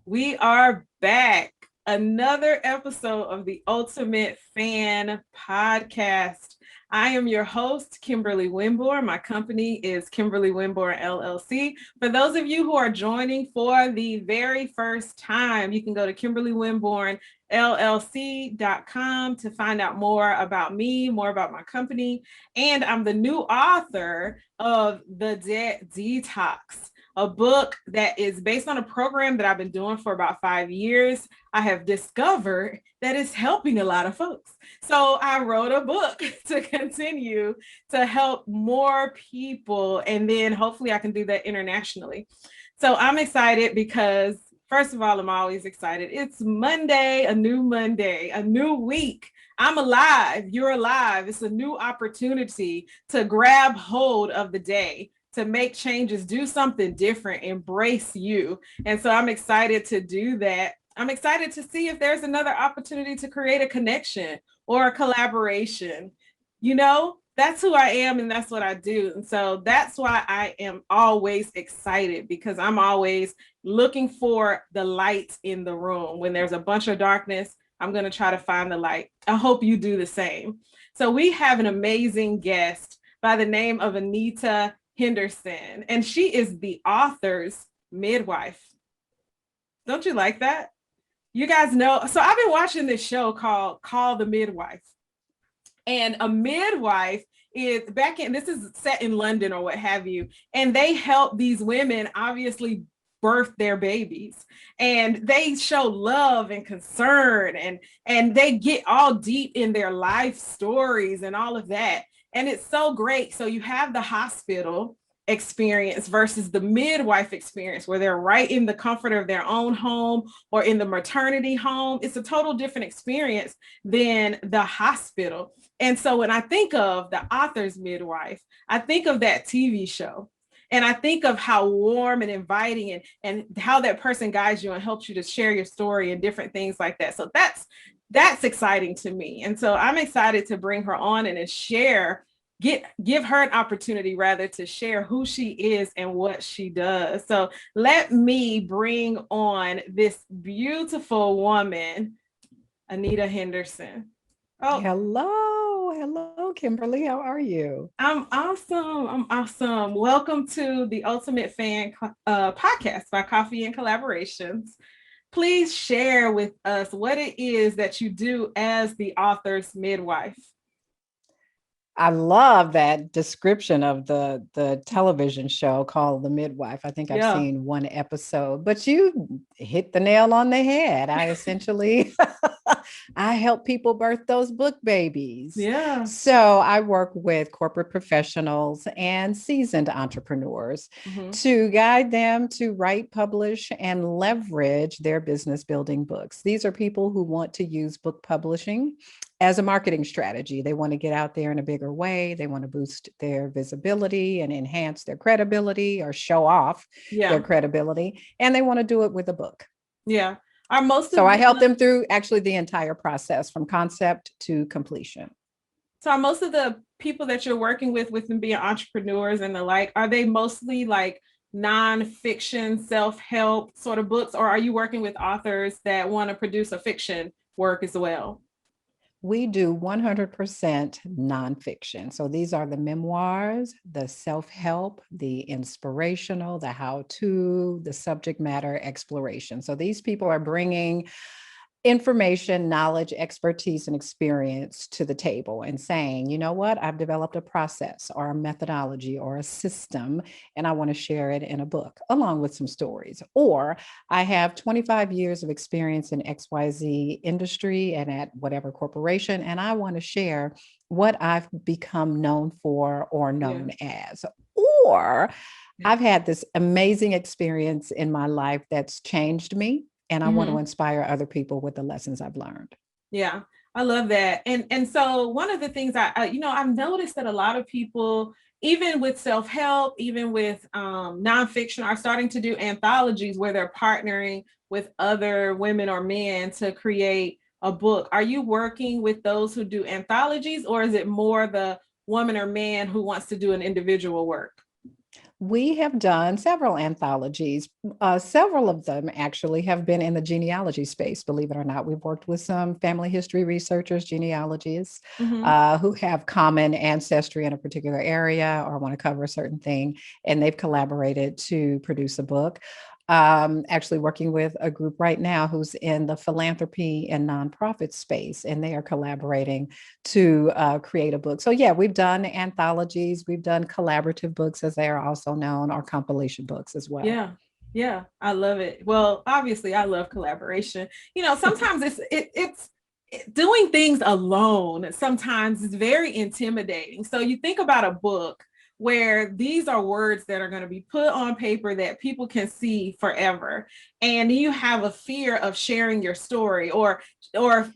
We are back. Another episode of the Ultimate Fan Podcast. I am your host, Kimberly Winborn. My company is Kimberly Winborn LLC. For those of you who are joining for the very first time, you can go to KimberlyWinbornLLC.com to find out more about me, more about my company. And I'm the new author of The Detox, a book that is based on a program that I've been doing for about 5 years. I have discovered that it's helping a lot of folks. So I wrote a book to continue to help more people. And then hopefully I can do that internationally. So I'm excited because, first of all, I'm always excited. It's Monday, a new week. I'm alive. You're alive. It's a new opportunity to grab hold of the day, to make changes, do something different, embrace you. And so I'm excited to do that. I'm excited to see if there's another opportunity to create a connection or a collaboration. You know, that's who I am and that's what I do. And so that's why I am always excited, because I'm always looking for the light in the room. When there's a bunch of darkness, I'm going to try to find the light. I hope you do the same. So we have an amazing guest by the name of Anita Henderson, and she is the author's midwife. Don't you like that? You guys know, so I've been watching this show called Call the Midwife. And a midwife is this is set in London or what have you, and they help these women obviously birth their babies, and they show love and concern, and they get all deep in their life stories and all of that. And it's so great. So you have the hospital experience versus the midwife experience, where they're right in the comfort of their own home or in the maternity home. It's a total different experience than the hospital. And so when I think of the author's midwife, I think of that TV show. And I think of how warm and inviting and how that person guides you and helps you to share your story and different things like that. So that's exciting to me. And so I'm excited to bring her on and share, give her an opportunity rather to share who she is and what she does. So let me bring on this beautiful woman, Anita Henderson. Oh, hello, Kimberly. How are you? I'm awesome. Welcome to the Ultimate Fan Podcast by Coffee and Collaborations. Please share with us what it is that you do as the author's midwife. I love that description of the television show called The Midwife. I think I've seen one episode, but you hit the nail on the head. I essentially I help people birth those book babies. Yeah. So I work with corporate professionals and seasoned entrepreneurs to guide them to write, publish, and leverage their business building books. These are people who want to use book publishing as a marketing strategy. They want to get out there in a bigger way. They want to boost their visibility and enhance their credibility or show off their credibility. And they want to do it with a book. Yeah. I help them through actually the entire process from concept to completion. So are most of the people that you're working with them being entrepreneurs and the like, are they mostly like nonfiction, self-help sort of books, or are you working with authors that want to produce a fiction work as well? We do 100% nonfiction. So these are the memoirs, the self-help, the inspirational, the how-to, the subject matter exploration. So these people are bringing information, knowledge, expertise, and experience to the table and saying, you know what, I've developed a process or a methodology or a system, and I want to share it in a book along with some stories. Or I have 25 years of experience in XYZ industry and at whatever corporation, and I want to share what I've become known for or known as. Or I've had this amazing experience in my life that's changed me, and I want to inspire other people with the lessons I've learned. Yeah, I love that. And so one of the things I've noticed that a lot of people, even with self-help, even with nonfiction, are starting to do anthologies where they're partnering with other women or men to create a book. Are you working with those who do anthologies, or is it more the woman or man who wants to do an individual work? We have done several anthologies. Several of them actually have been in the genealogy space, believe it or not. We've worked with some family history researchers, genealogists, Mm-hmm. who have common ancestry in a particular area or want to cover a certain thing, and they've collaborated to produce a book. Actually working with a group right now who's in the philanthropy and nonprofit space, and they are collaborating to create a book. So yeah, we've done anthologies, we've done collaborative books, as they are also known, or compilation books as well. Yeah. Yeah. I love it. Well, obviously I love collaboration. Sometimes it's doing things alone sometimes is very intimidating. So you think about a book where these are words that are going to be put on paper that people can see forever, and you have a fear of sharing your story, or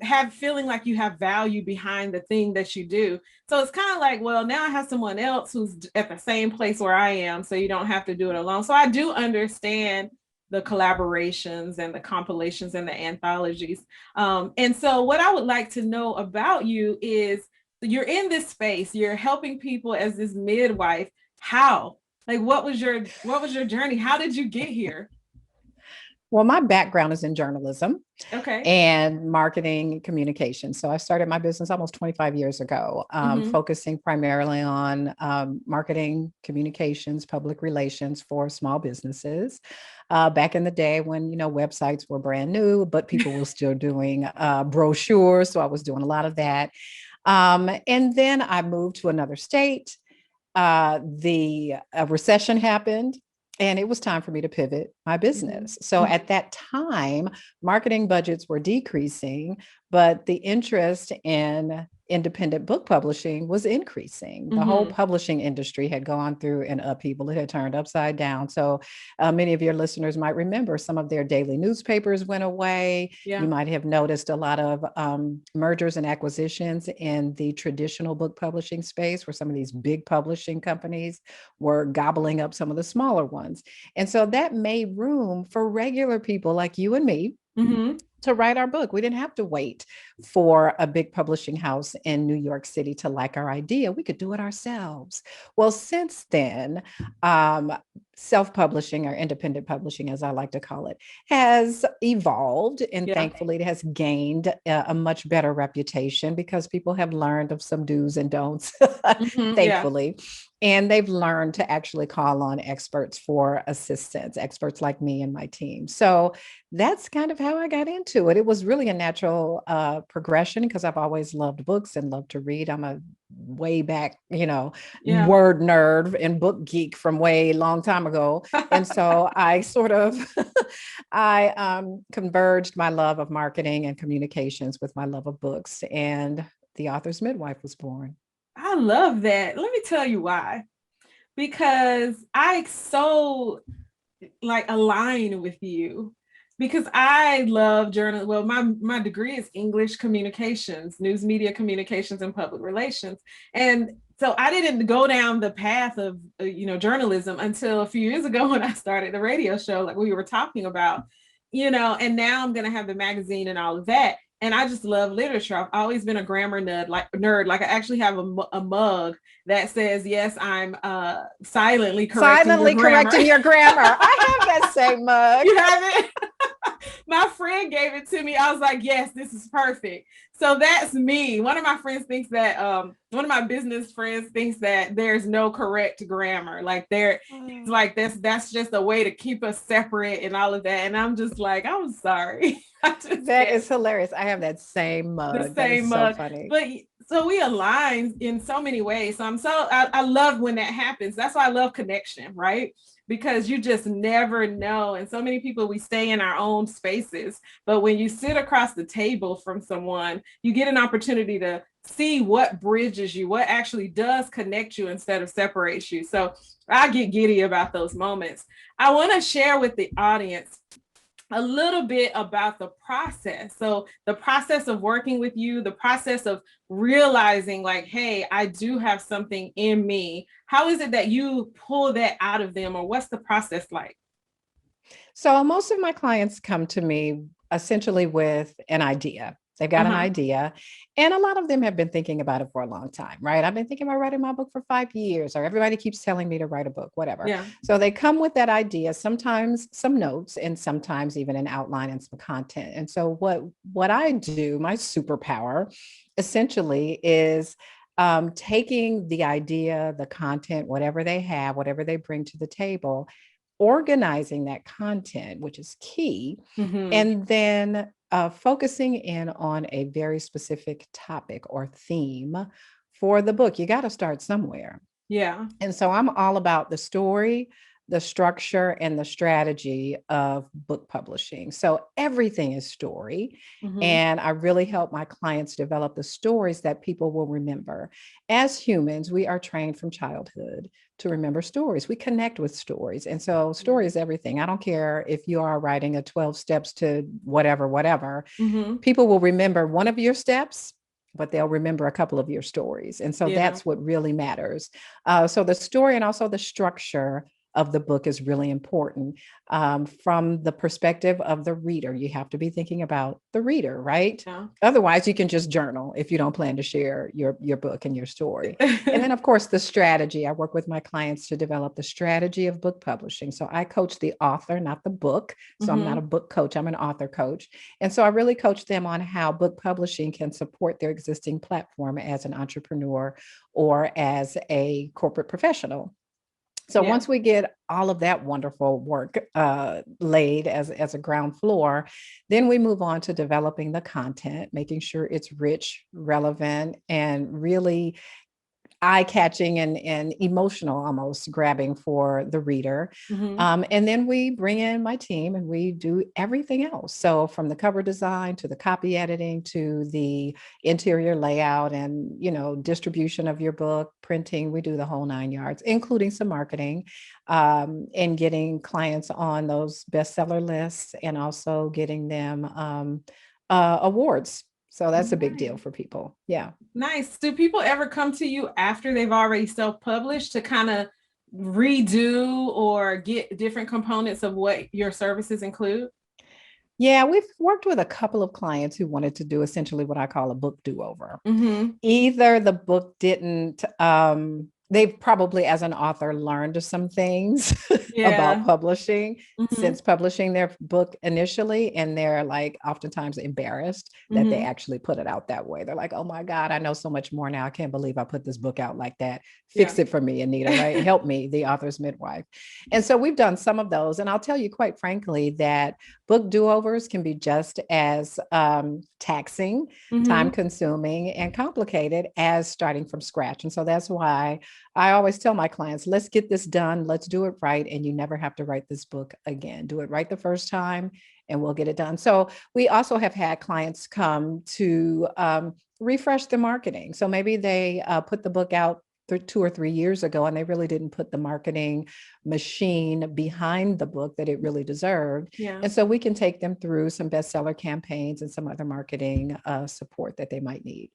have feeling like you have value behind the thing that you do. So it's kind of like, well, now I have someone else who's at the same place where I am, so you don't have to do it alone. So I do understand the collaborations and the compilations and the anthologies. And so what I would like to know about you is, you're in this space, you're helping people as this midwife. How? Like, what was your journey? How did you get here? Well, my background is in journalism Okay. and marketing communication. So I started my business almost 25 years ago, Mm-hmm. focusing primarily on marketing, communications, public relations for small businesses. Back in the day when, websites were brand new, but people were still doing brochures. So I was doing a lot of that. And then I moved to another state. The recession happened, and it was time for me to pivot my business. So Mm-hmm. at that time, marketing budgets were decreasing, but the interest in independent book publishing was increasing. The whole Mm-hmm. publishing industry had gone through an upheaval, it had turned upside down. So many of your listeners might remember some of their daily newspapers went away. You Yeah. might have noticed a lot of mergers and acquisitions in the traditional book publishing space, where some of these big publishing companies were gobbling up some of the smaller ones. And so that made room for regular people like you and me Mm-hmm. to write our book. We didn't have to wait for a big publishing house in New York City to like our idea. We could do it ourselves. Well, since then, um, self publishing, or independent publishing, as I like to call it, has evolved. And Yeah. thankfully, it has gained a much better reputation because people have learned of some do's and don'ts, Mm-hmm. Yeah. thankfully. And they've learned to actually call on experts for assistance, experts like me and my team. So that's kind of how I got into it. It was really a natural progression because I've always loved books and loved to read. I'm a way back, Yeah. word nerd and book geek from way long time ago. And so I sort of I converged my love of marketing and communications with my love of books, and the author's midwife was born. I love that. Let me tell you why. Because I so like align with you, because I love journal. Well, my degree is English communications, news media communications, and public relations. And so I didn't go down the path of journalism until a few years ago when I started the radio show, like we were talking about, and now I'm gonna have the magazine and all of that. And I just love literature. I've always been a grammar nerd. Like I actually have a mug that says, "Yes, I'm silently correcting your Silently grammar." correcting your grammar. I have that same mug. You have it? My friend gave it to me. I was like, yes, this is perfect. So that's me. One of my friends thinks that one of my business friends thinks that there's no correct grammar. Like he's like, that's just a way to keep us separate and all of that. And I'm just like, I'm sorry. I just That can't. is hilarious. I have that same The mug. That is same so mug. funny. But so we align in so many ways. So I love when that happens. That's why I love connection, right? Because you just never know. And so many people, we stay in our own spaces. But when you sit across the table from someone, you get an opportunity to see what bridges you, what actually does connect you instead of separates you. So I get giddy about those moments. I want to share with the audience a little bit about the process. So the process of working with you, the process of realizing like, hey, I do have something in me. How is it that you pull that out of them, or what's the process like? So most of my clients come to me essentially with an idea. They've got an Uh-huh. idea. And a lot of them have been thinking about it for a long time, right? I've been thinking about writing my book for 5 years, or everybody keeps telling me to write a book, whatever. Yeah. So they come with that idea, sometimes some notes, and sometimes even an outline and some content. And so what I do, my superpower essentially is taking the idea, the content, whatever they have, whatever they bring to the table, organizing that content, which is key, Mm-hmm. and then focusing in on a very specific topic or theme for the book. You got to start somewhere. Yeah. And so I'm all about the story, the structure, and the strategy of book publishing. So everything is story. Mm-hmm. And I really help my clients develop the stories that people will remember. As humans, we are trained from childhood to remember stories. We connect with stories. And so story is everything. I don't care if you are writing a 12 steps to whatever, whatever. Mm-hmm. People will remember one of your steps, but they'll remember a couple of your stories. And so Yeah. that's what really matters. So the story and also the structure of the book is really important. From the perspective of the reader, you have to be thinking about the reader, right? Yeah. Otherwise, you can just journal if you don't plan to share your book and your story. And then, of course, the strategy. I work with my clients to develop the strategy of book publishing. So I coach the author, not the book. So I'm not a Mm-hmm. book coach, I'm an author coach. And so I really coach them on how book publishing can support their existing platform as an entrepreneur or as a corporate professional. So Yeah. once we get all of that wonderful work laid as a ground floor, then we move on to developing the content, making sure it's rich, relevant, and really eye-catching and emotional, almost grabbing for the reader. Mm-hmm. And then we bring in my team and we do everything else. So from the cover design to the copy editing to the interior layout and distribution of your book, printing, we do the whole 9 yards, including some marketing, and getting clients on those bestseller lists and also getting them awards. So that's a big deal Nice. for people. Yeah. Nice. Do people ever come to you after they've already self-published to kind of redo or get different components of what your services include? Yeah, we've worked with a couple of clients who wanted to do essentially what I call a book do-over. Mm-hmm. Either the book didn't, they've probably as an author learned some things about Yeah. publishing Mm-hmm. since publishing their book initially, and they're like oftentimes embarrassed that they Mm-hmm. actually put it out that way. They're like, oh my God, I know so much more now. I can't believe I put this book out like that. Yeah. Fix it for me, Anita, right? Help me, the author's midwife. And so we've done some of those. And I'll tell you quite frankly that book do-overs can be just as taxing, time Mm-hmm. consuming, and complicated as starting from scratch. And so that's why I always tell my clients, let's get this done. Let's do it right. And you never have to write this book again. Do it right the first time and we'll get it done. So we also have had clients come to refresh the marketing. So maybe they put the book out 2 or 3 years ago, and they really didn't put the marketing machine behind the book that it really deserved. Yeah. And so we can take them through some bestseller campaigns and some other marketing support that they might need.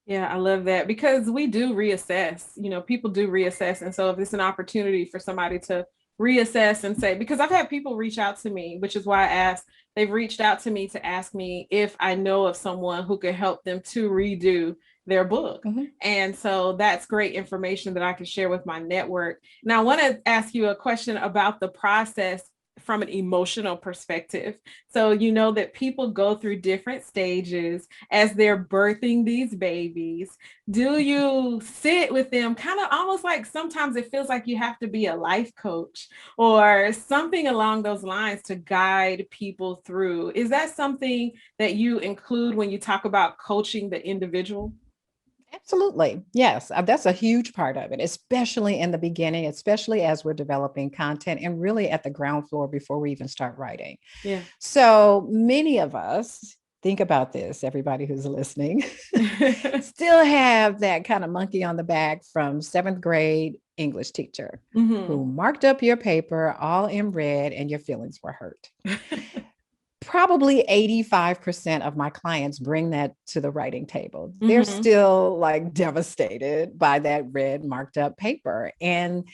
Yeah, I love that because we do reassess, people do reassess. And so if it's an opportunity for somebody to reassess and say, because I've had people reach out to me, which is why I asked, they've reached out to me to ask me if I know of someone who could help them to redo their book. Mhm. And so that's great information that I can share with my network. Now, I want to ask you a question about the process from an emotional perspective. So, you know that people go through different stages as they're birthing these babies. Do you sit with them kind of almost like sometimes it feels like you have to be a life coach or something along those lines to guide people through? Is that something that you include when you talk about coaching the individual? Absolutely. Yes. That's a huge part of it, especially in the beginning, especially as we're developing content and really at the ground floor before we even start writing. Yeah. So many of us, think about this, everybody who's listening, still have that kind of monkey on the back from seventh grade English teacher Mm-hmm. who marked up your paper all in red and your feelings were hurt. Probably 85% of my clients bring that to the writing table. They're Mm-hmm. still like devastated by that red marked up paper. And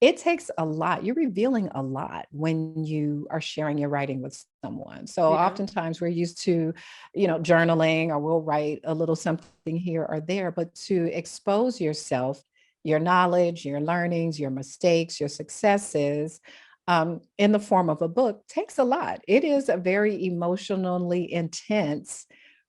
It takes a lot. You're revealing a lot when you are sharing your writing with someone. So Yeah. oftentimes we're used to, journaling, or we'll write a little something here or there, but to expose yourself, your knowledge, your learnings, your mistakes, your successes, in the form of a book takes a lot. It is a very emotionally intense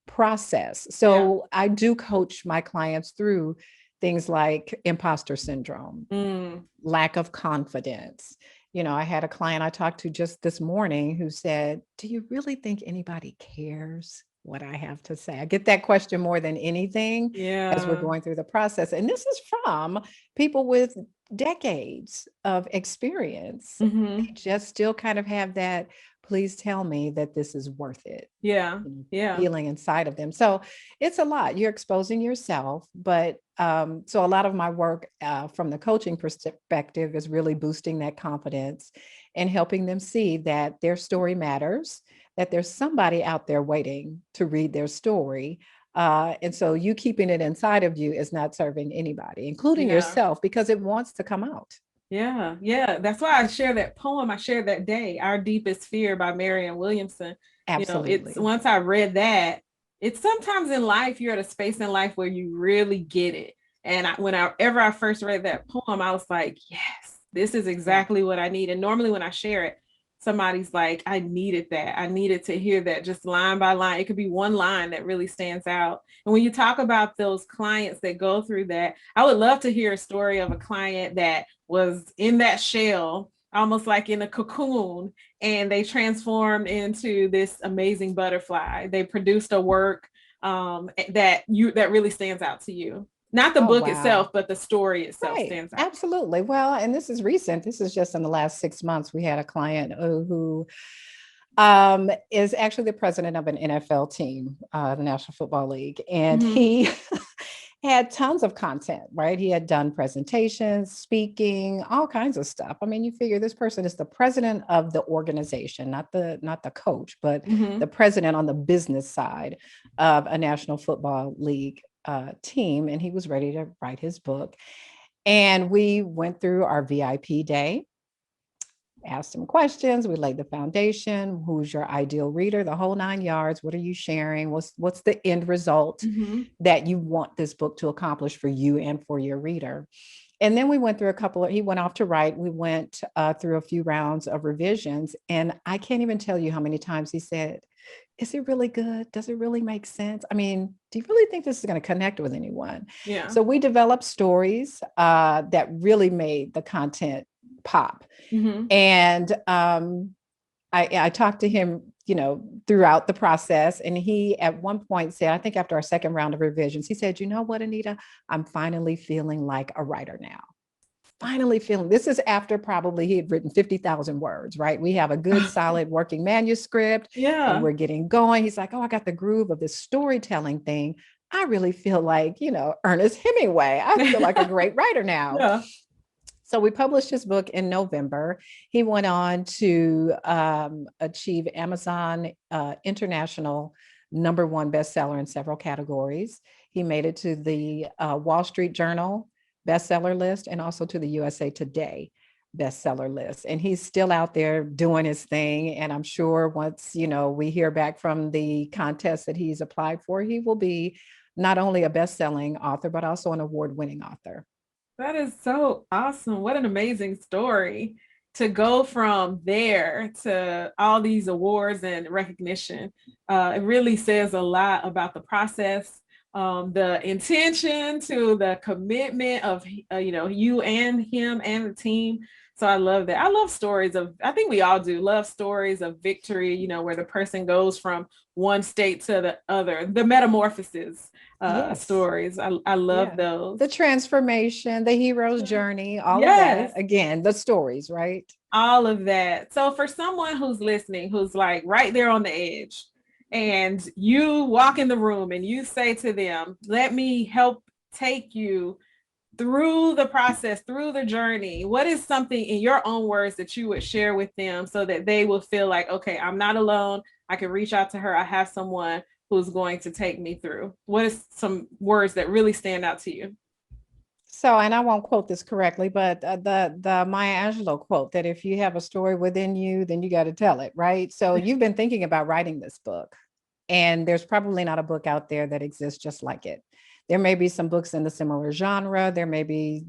process. Yeah. So I do coach my clients through things like imposter syndrome, Mm. lack of confidence. I had a client I talked to just this morning who said, "Do you really think anybody cares what I have to say?" I get that question more than anything as we're Yeah. going through the process. And this is from people with decades of experience. Hmm. They just still kind of have that, please tell me that this is worth it, Yeah. Yeah. feeling inside of them. So it's a lot. You're exposing yourself, but so a lot of my work from the coaching perspective is really boosting that confidence and helping them see that their story matters, that there's somebody out there waiting to read their story. And so you keeping it inside of you is not serving anybody, including Yeah. yourself, because it wants to come out. Yeah, yeah. That's why I share that poem I shared that day, Our Deepest Fear by Marianne Williamson. It's Absolutely. once I read that, it's sometimes in life, you're at a space in life where you really get it. And whenever I first read that poem, I was like, yes, this is Yeah. exactly what I need. And normally when I share it, somebody's like, I needed that. I needed to hear that just line by line. It could be one line that really stands out. And when you talk about those clients that go through that, I would love to hear a story of a client that was in that shell, almost like in a cocoon, and they transformed into this amazing butterfly. They produced a work that really stands out to you. Not the Oh, book wow. itself, but the story itself Right. stands out. Absolutely. Well, and this is recent. This is just in the last 6 months. We had a client who is actually the president of an NFL team, the National Football League. And Mm-hmm. he had tons of content, right? He had done presentations, speaking, all kinds of stuff. I mean, you figure this person is the president of the organization, not the coach, but Mm-hmm. the president on the business side of a National Football League team. And he was ready to write his book. And we went through our VIP day, asked him questions. We laid the foundation. Who's your ideal reader? The whole 9 yards. What are you sharing? What's the end result Mm-hmm. that you want this book to accomplish for you and for your reader? And then we went through he went off to write. We went through a few rounds of revisions. And I can't even tell you how many times he said, is it really good? Does it really make sense? I mean, do you really think this is going to connect with anyone? Yeah. So we developed stories that really made the content pop. Mm-hmm. And I talked to him, throughout the process. And he at one point said, I think after our second round of revisions, he said, you know what, Anita, I'm finally feeling like a writer now. Finally feeling, this is after probably he had written 50,000 words, right? We have a good, solid working manuscript and Yeah. we're getting going. He's like, oh, I got the groove of this storytelling thing. I really feel like, Ernest Hemingway. I feel like a great writer now. Yeah. So we published his book in November. He went on to achieve Amazon International #1 bestseller in several categories. He made it to the Wall Street Journal bestseller list and also to the USA Today bestseller list. And he's still out there doing his thing. And I'm sure once, we hear back from the contest that he's applied for, he will be not only a best-selling author, but also an award-winning author. That is so awesome. What an amazing story to go from there to all these awards and recognition. It really says a lot about the process, the intention to the commitment of, you and him and the team. So I love that. I love stories I think we all do love stories of victory, where the person goes from one state to the other, the metamorphosis Yes. stories. I love Yeah. those. The transformation, the hero's journey, all of that. Yes, Again, the stories, right? all of that. So for someone who's listening, who's like right there on the edge, and you walk in the room and you say to them, let me help take you through the process, through the journey, what is something in your own words that you would share with them so that they will feel like, okay, I'm not alone. I can reach out to her. I have someone who's going to take me through. What is some words that really stand out to you? So, and I won't quote this correctly, but the Maya Angelou quote that if you have a story within you, then you got to tell it, right? So you've been thinking about writing this book, and there's probably not a book out there that exists just like it. There may be some books in the similar genre. There may be,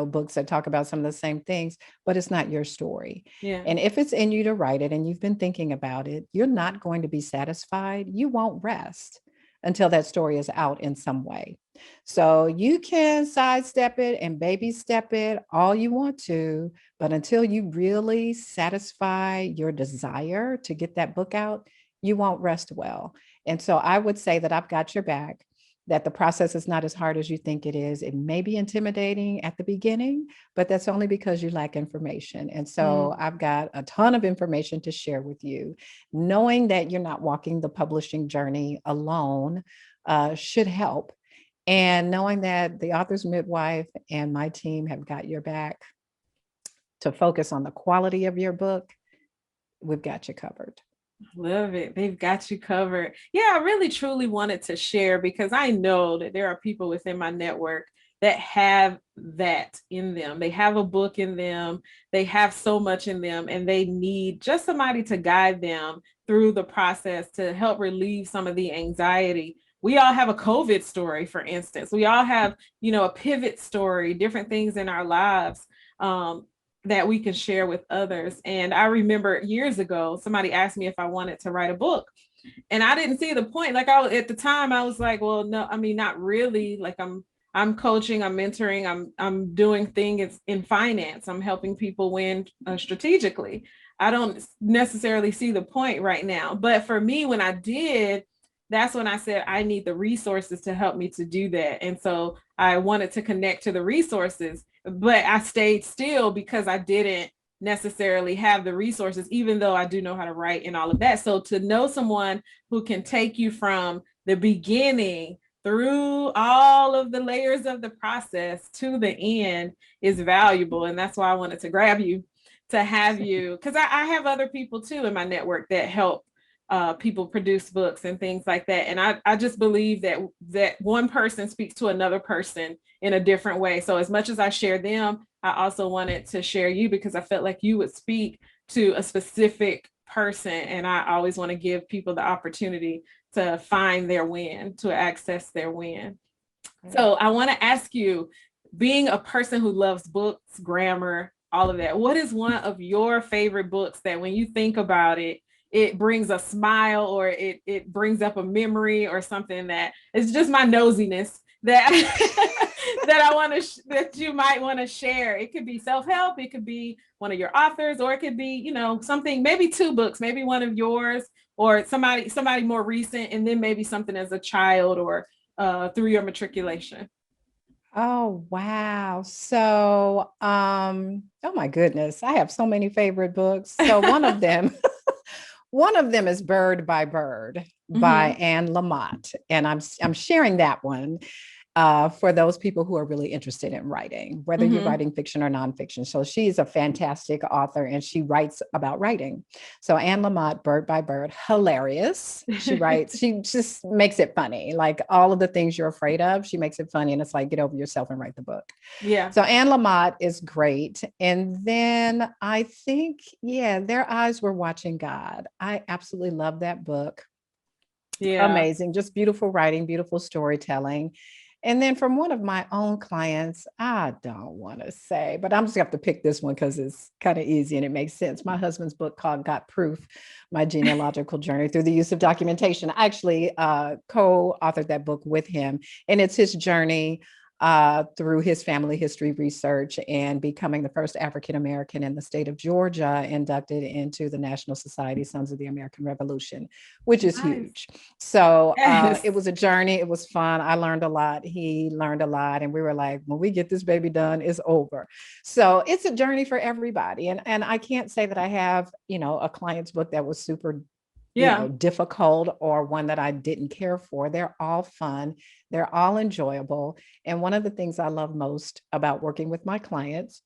books that talk about some of the same things, but it's not your story. Yeah. And if it's in you to write it and you've been thinking about it, you're not going to be satisfied. You won't rest until that story is out in some way. So you can sidestep it and baby step it all you want to, but until you really satisfy your desire to get that book out, you won't rest well. And so I would say that I've got your back, that the process is not as hard as you think it is. It may be intimidating at the beginning, but that's only because you lack information. And so I've got a ton of information to share with you. Knowing that you're not walking the publishing journey alone should help. And knowing that the author's midwife and my team have got your back to focus on the quality of your book, we've got you covered. Love it. They've got you covered. Yeah, I really truly wanted to share because I know that there are people within my network that have that in them. They have a book in them. They have so much in them, and they need just somebody to guide them through the process to help relieve some of the anxiety. We all have a COVID story, for instance. We all have, a pivot story, different things in our lives. That we can share with others. And I remember years ago, somebody asked me if I wanted to write a book. And I didn't see the point. Like at the time, I was like, well, no, I mean, not really. Like I'm coaching, I'm mentoring, I'm doing things in finance. I'm helping people win strategically. I don't necessarily see the point right now. But for me, when I did, that's when I said I need the resources to help me to do that. And so I wanted to connect to the resources, but I stayed still because I didn't necessarily have the resources, even though I do know how to write and all of that. So to know someone who can take you from the beginning through all of the layers of the process to the end is valuable. And that's why I wanted to grab you to have you, because I have other people too in my network that help people produce books and things like that. And I just believe that one person speaks to another person in a different way. So as much as I share them, I also wanted to share you because I felt like you would speak to a specific person. And I always want to give people the opportunity to find their win, to access their win. So I want to ask you, being a person who loves books, grammar, all of that, what is one of your favorite books that when you think about it, it brings a smile or it brings up a memory or something that it's just my nosiness that that I want to that you might want to share. It could be self-help, it could be one of your authors, or it could be, something, maybe two books, maybe one of yours or somebody more recent, and then maybe something as a child or through your matriculation. Oh, wow. So, oh my goodness, I have so many favorite books. So one of them, one of them is Bird by Bird by Anne Lamott, and I'm sharing that one for those people who are really interested in writing, whether you're writing fiction or nonfiction. So she's a fantastic author and she writes about writing. So Anne Lamott, Bird by Bird, hilarious. She writes, she just makes it funny. Like all of the things you're afraid of, she makes it funny. And it's like, get over yourself and write the book. Yeah. So Anne Lamott is great. And then I think, yeah, Their Eyes Were Watching God. I absolutely love that book. Yeah. Amazing. Just beautiful writing, beautiful storytelling. And then from one of my own clients, I don't want to say, but I'm just going to have to pick this one because it's kind of easy and it makes sense. My husband's book called Got Proof, My Genealogical Journey Through the Use of Documentation. I actually co-authored that book with him, and it's his journey through his family history research and becoming the first African-American in the state of Georgia inducted into the National Society Sons of the American Revolution, which is huge. So it was a journey. It was fun. I learned a lot. He learned a lot. And we were like, when we get this baby done, it's over. So it's a journey for everybody. And I can't say that I have, a client's book that was super difficult or one that I didn't care for. They're all fun. They're all enjoyable. And one of the things I love most about working with my clients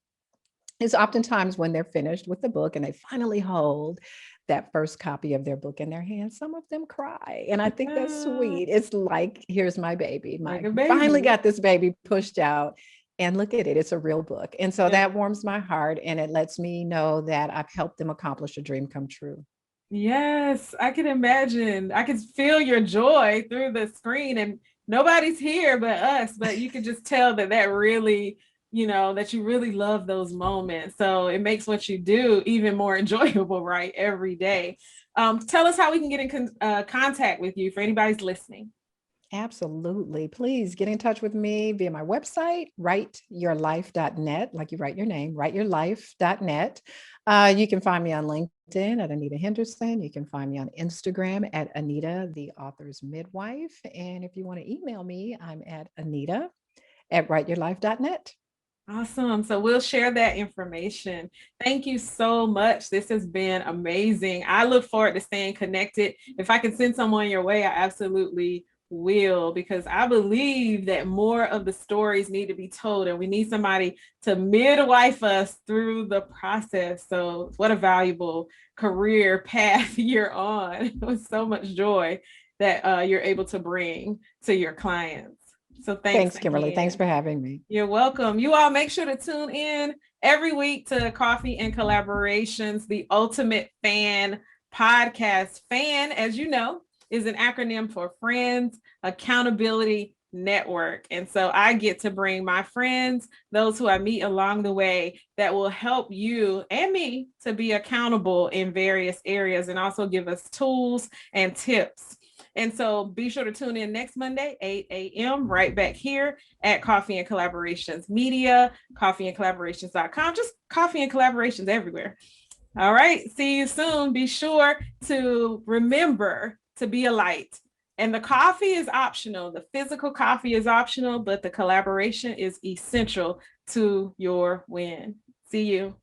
is oftentimes when they're finished with the book and they finally hold that first copy of their book in their hands, some of them cry. And I think that's sweet. It's like, here's my baby. Like a baby. Finally got this baby pushed out. And look at it, it's a real book. And so Yeah. that warms my heart and it lets me know that I've helped them accomplish a dream come true. Yes, I can imagine. I can feel your joy through the screen, and nobody's here but us, but you can just tell that that really, that you really love those moments. So it makes what you do even more enjoyable, right? Every day. Tell us how we can get in contact with you for anybody's listening. Absolutely. Please get in touch with me via my website, writeyourlife.net, like you write your name, writeyourlife.net. You can find me on LinkedIn at Anita Henderson. You can find me on Instagram at Anita, the author's midwife. And if you want to email me, I'm at Anita at writeyourlife.net. Awesome. So we'll share that information. Thank you so much. This has been amazing. I look forward to staying connected. If I can send someone your way, I absolutely will, because I believe that more of the stories need to be told and we need somebody to midwife us through the process. So what a valuable career path you're on with so much joy that you're able to bring to your clients. So thanks Thanks, Kimberly. Thanks again. for having me. You're welcome. You all make sure to tune in every week to Coffee and Collaborations, the ultimate fan podcast. FAN, as you know, is an acronym for Friends Accountability Network. And so I get to bring my friends, those who I meet along the way, that will help you and me to be accountable in various areas and also give us tools and tips. And so be sure to tune in next Monday, 8 a.m., right back here at Coffee and Collaborations Media, coffeeandcollaborations.com, just Coffee and Collaborations everywhere. All right, see you soon. Be sure to remember to be a light. And the coffee is optional. The physical coffee is optional, but the collaboration is essential to your win. See you.